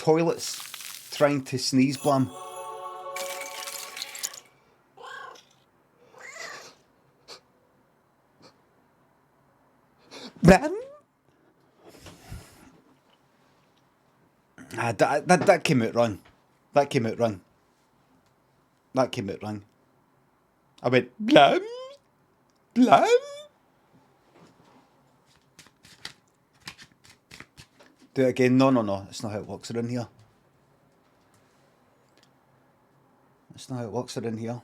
toilets trying to sneeze, Blahem. Blahem? That came out wrong. That came out wrong. That came out wrong. I went, Blahem? Blahem? Do it again. No. It's not how it works around here. It's not how it works around here.